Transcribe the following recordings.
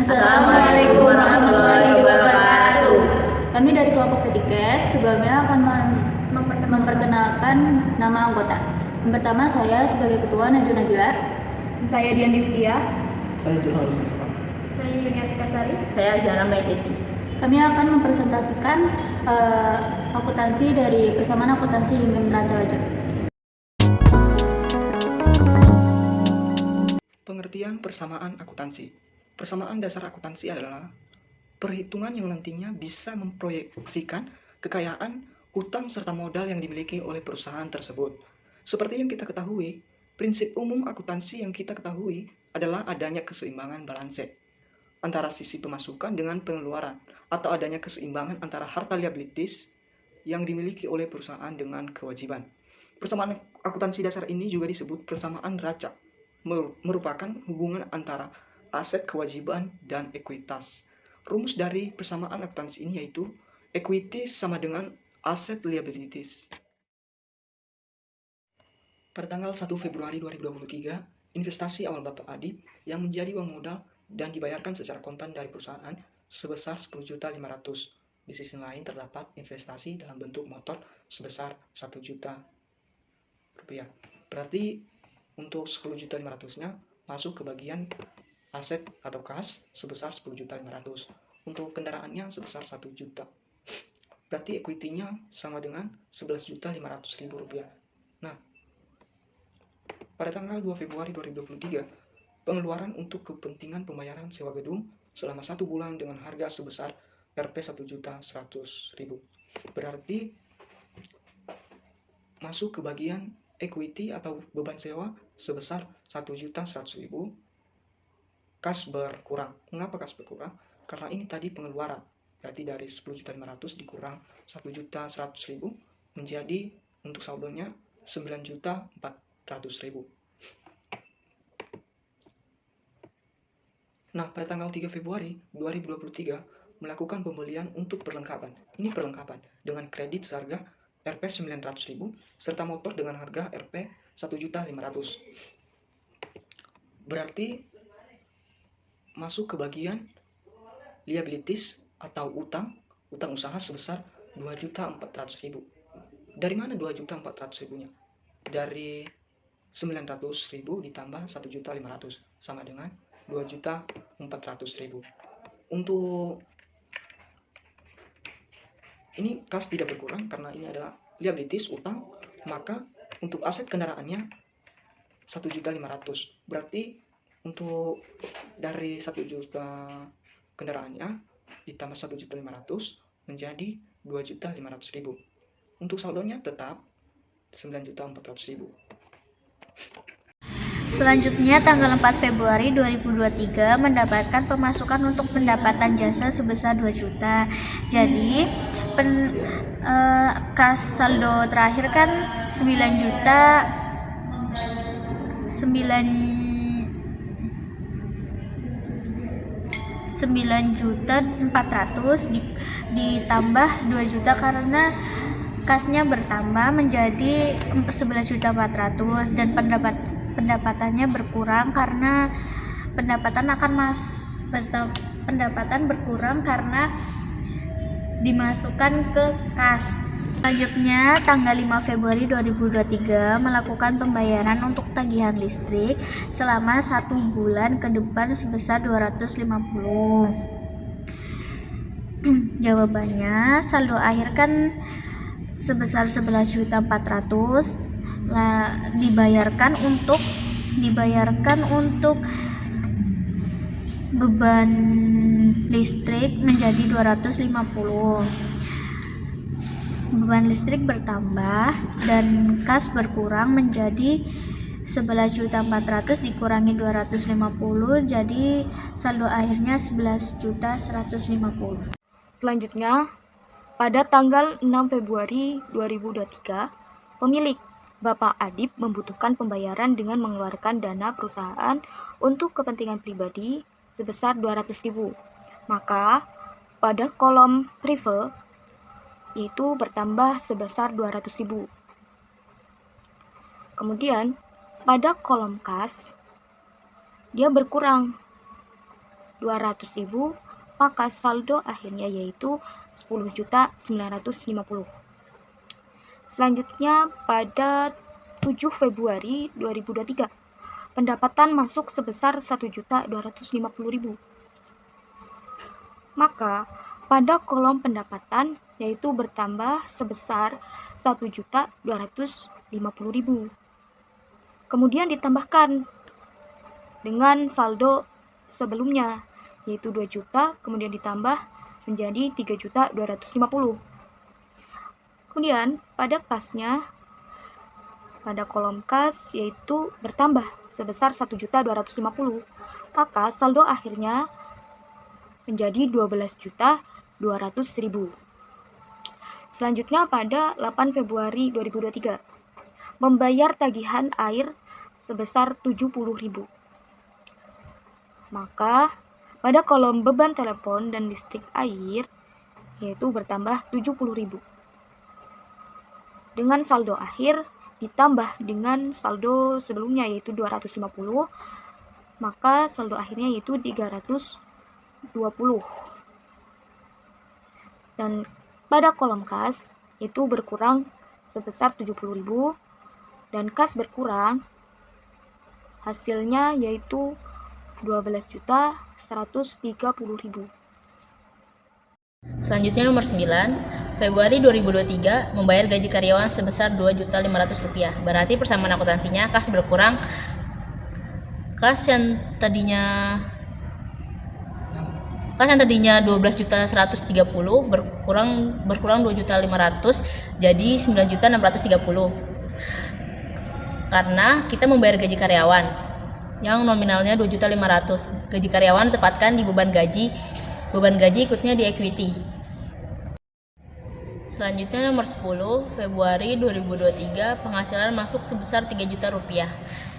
Assalamualaikum warahmatullahi wabarakatuh. Kami dari kelompok Ketikes sebelumnya akan memperkenalkan nama anggota. Yang pertama saya sebagai ketua Najwa Nabila. Saya Dian Divya. Saya jurnalis. Saya Yuniati Kasari. Saya Zara Mejesi. Kami akan mempresentasikan akuntansi dari persamaan akuntansi hingga neraca lajur. Pengertian persamaan akuntansi. Persamaan dasar akuntansi adalah perhitungan yang nantinya bisa memproyeksikan kekayaan, hutang, serta modal yang dimiliki oleh perusahaan tersebut. Seperti yang kita ketahui, prinsip umum akuntansi yang kita ketahui adalah adanya keseimbangan balanse antara sisi pemasukan dengan pengeluaran, atau adanya keseimbangan antara harta liabilities yang dimiliki oleh perusahaan dengan kewajiban. Persamaan akuntansi dasar ini juga disebut persamaan neraca, merupakan hubungan antara aset kewajiban dan ekuitas. Rumus dari persamaan akuntansi ini yaitu equity sama dengan aset liabilities. Pada tanggal 1 Februari 2023, investasi awal Bapak Adib yang menjadi uang modal dan dibayarkan secara kontan dari perusahaan sebesar 10.500.000. Di sisi lain terdapat investasi dalam bentuk motor sebesar 1 juta rupiah. Berarti untuk 10.500.000-nya masuk ke bagian aset atau kas sebesar 10.500.000. Untuk kendaraannya sebesar 1 juta. Berarti equity-nya sama dengan 11.500.000 rupiah. Nah, pada tanggal 2 Februari 2023, pengeluaran untuk kepentingan pembayaran sewa gedung selama 1 bulan dengan harga sebesar Rp 1.100.000. Berarti masuk ke bagian equity atau beban sewa sebesar 1.100.000. Kas berkurang. Mengapa kas berkurang? Karena ini tadi pengeluaran. Berarti dari 10.500.000 dikurang 1.100.000 menjadi untuk saldonya 9.400.000. Nah, pada tanggal 3 Februari 2023 melakukan pembelian untuk perlengkapan. Ini perlengkapan dengan kredit seharga Rp 900.000 serta motor dengan harga Rp 1.500.000. Berarti masuk ke bagian liabilities atau utang usaha sebesar 2.400.000. Dari mana 2.400.000-nya? Dari 900.000 ditambah 1.500.000 sama dengan 2.400.000. Untuk ini kas tidak berkurang karena ini adalah liabilities utang, maka untuk aset kendaraannya 1.500.000. Berarti untuk dari 1 juta kendaraannya ditambah 1.500.000 menjadi 2.500.000. Untuk saldonya tetap 9.400.000. Selanjutnya tanggal 4 Februari 2023 mendapatkan pemasukan untuk pendapatan jasa sebesar 2 juta. Jadi kas saldo terakhir kan 9.400.000 ditambah 2 juta karena kasnya bertambah menjadi 11.400.000 dan pendapatannya berkurang karena pendapatan berkurang karena dimasukkan ke kas. Selanjutnya, tanggal 5 Februari 2023 melakukan pembayaran untuk tagihan listrik selama 1 bulan ke depan sebesar 250. Jawabannya, saldo akhir kan sebesar 11.400.000 dibayarkan untuk beban listrik menjadi 250. Beban listrik bertambah dan kas berkurang menjadi 11.400.000 dikurangi 250 jadi saldo akhirnya 11.150. Selanjutnya, pada tanggal 6 Februari 2023, pemilik Bapak Adib membutuhkan pembayaran dengan mengeluarkan dana perusahaan untuk kepentingan pribadi sebesar 200.000. Maka pada kolom prive itu bertambah sebesar 200.000. Kemudian pada kolom kas dia berkurang 200.000, maka saldo akhirnya yaitu 10.950.000. Selanjutnya pada 7 Februari 2023, pendapatan masuk sebesar 1.250.000. Maka pada kolom pendapatan yaitu bertambah sebesar 1.250.000. Kemudian ditambahkan dengan saldo sebelumnya yaitu 2 juta, kemudian ditambah menjadi 3.250.000. Kemudian pada kasnya, pada kolom kas yaitu bertambah sebesar 1.250.000, maka saldo akhirnya menjadi 12.200.000. Selanjutnya pada 8 Februari 2023, membayar tagihan air sebesar 70.000. Maka pada kolom beban telepon dan listrik air yaitu bertambah 70.000. Dengan saldo akhir ditambah dengan saldo sebelumnya yaitu 250, maka saldo akhirnya yaitu 320. Dan pada kolom kas itu berkurang sebesar 70.000 dan kas berkurang, hasilnya yaitu 12.130.000. Selanjutnya nomor 9, Februari 2023 membayar gaji karyawan sebesar Rp2.500.000. Berarti persamaan akuntansinya kas berkurang. Kas yang tadinya 12.130 berkurang 2.500 jadi 9.630. Karena kita membayar gaji karyawan yang nominalnya 2.500. Gaji karyawan ditempatkan di beban gaji. Beban gaji ikutnya di equity. Selanjutnya nomor 10, Februari 2023 penghasilan masuk sebesar Rp3 juta.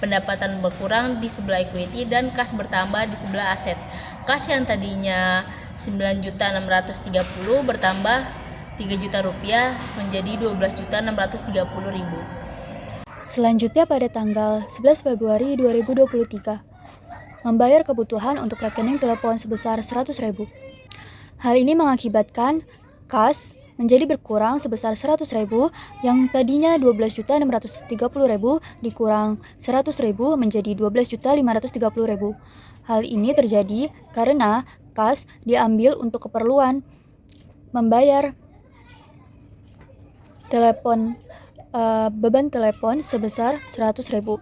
Pendapatan berkurang di sebelah equity dan kas bertambah di sebelah aset. Kas yang tadinya 9.630 bertambah Rp3 juta menjadi 12.630.000. Selanjutnya pada tanggal 11 Februari 2023, membayar kebutuhan untuk rekening telepon sebesar 100.000. Hal ini mengakibatkan kas menjadi berkurang sebesar 100.000 yang tadinya 12.630.000 dikurang 100.000 menjadi 12.530.000. Hal ini terjadi karena kas diambil untuk keperluan membayar beban telepon sebesar 100.000.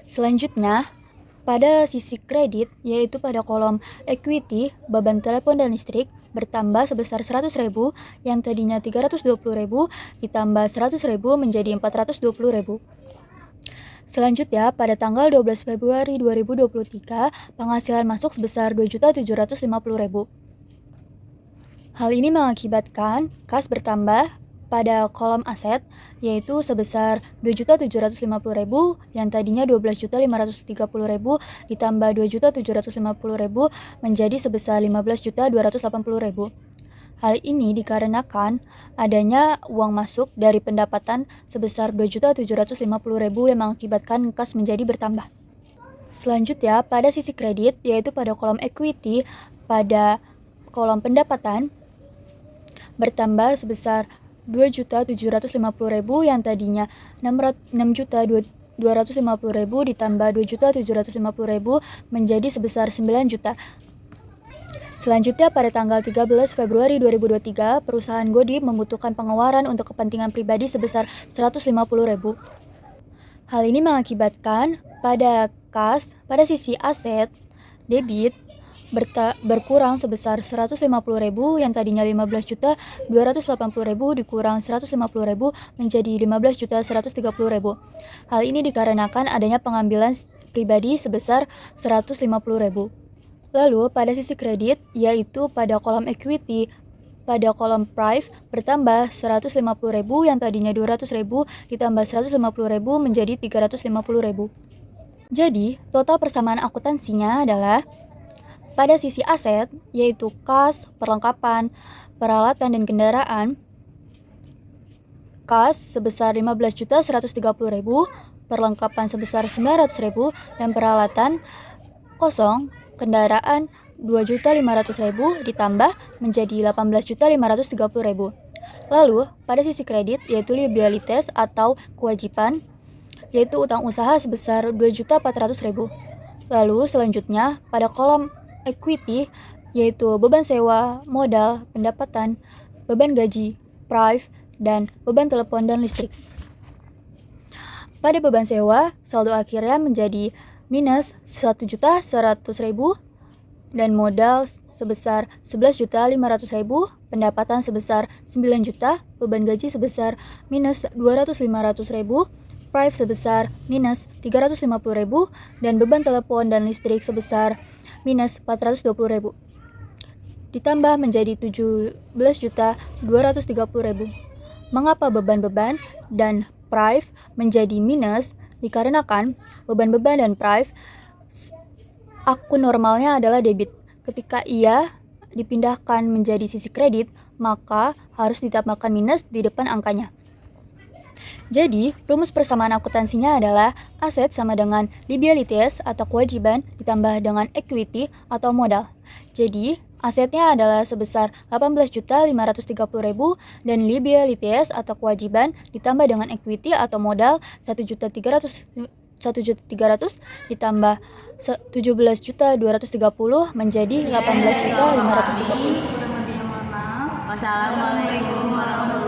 Selanjutnya, pada sisi kredit, yaitu pada kolom equity, beban telepon dan listrik bertambah sebesar 100.000 yang tadinya 320.000 ditambah 100.000 menjadi 420.000. Selanjutnya, pada tanggal 12 Februari 2023, penghasilan masuk sebesar 2.750.000. Hal ini mengakibatkan kas bertambah pada kolom aset yaitu sebesar 2.750.000 yang tadinya 12.530.000 ditambah 2.750.000 menjadi sebesar 15.280.000. Hal ini dikarenakan adanya uang masuk dari pendapatan sebesar 2.750.000 yang mengakibatkan kas menjadi bertambah. Selanjutnya pada sisi kredit yaitu pada kolom equity, pada kolom pendapatan bertambah sebesar 2.750.000 yang tadinya 6.250.000 ditambah 2.750.000 menjadi sebesar 9 juta. Selanjutnya pada tanggal 13 Februari 2023, perusahaan Godi membutuhkan pengeluaran untuk kepentingan pribadi sebesar 150.000. Hal ini mengakibatkan pada sisi aset debit berkurang sebesar 150.000 yang tadinya 15.280.000 dikurang 150.000 menjadi 15.130.000. Hal ini dikarenakan adanya pengambilan pribadi sebesar 150.000. Lalu pada sisi kredit yaitu pada kolom equity, pada kolom prive bertambah 150.000 yang tadinya 200.000 ditambah 150.000 menjadi 350.000. Jadi total persamaan akuntansinya adalah pada sisi aset, yaitu kas, perlengkapan, peralatan, dan kendaraan, kas sebesar 15.130.000, perlengkapan sebesar 900.000, dan peralatan kosong, kendaraan 2.500.000 ditambah menjadi 18.530.000. Lalu, pada sisi kredit yaitu liabilities atau kewajiban, yaitu utang usaha sebesar 2.400.000. Lalu selanjutnya pada kolom equity yaitu beban sewa, modal, pendapatan, beban gaji, prive, dan beban telepon dan listrik. Pada beban sewa, saldo akhirnya menjadi minus 1.100.000 dan modal sebesar 11.500.000, pendapatan sebesar 9 juta, beban gaji sebesar minus 200.500.000, prive sebesar minus 350.000, dan beban telepon dan listrik sebesar minus 420.000. Ditambah menjadi 17.230.000. Mengapa beban-beban dan prive menjadi minus? Dikarenakan beban-beban dan prive akun normalnya adalah debit. Ketika ia dipindahkan menjadi sisi kredit, maka harus ditambahkan minus di depan angkanya. Jadi, rumus persamaan akuntansinya adalah aset sama dengan liabilities atau kewajiban ditambah dengan equity atau modal. Jadi, asetnya adalah sebesar 18.530.000 dan liabilities atau kewajiban ditambah dengan equity atau modal 1.300 ditambah 17.230 menjadi 18.530. Wassalamualaikum warahmatullahi wabarakatuh.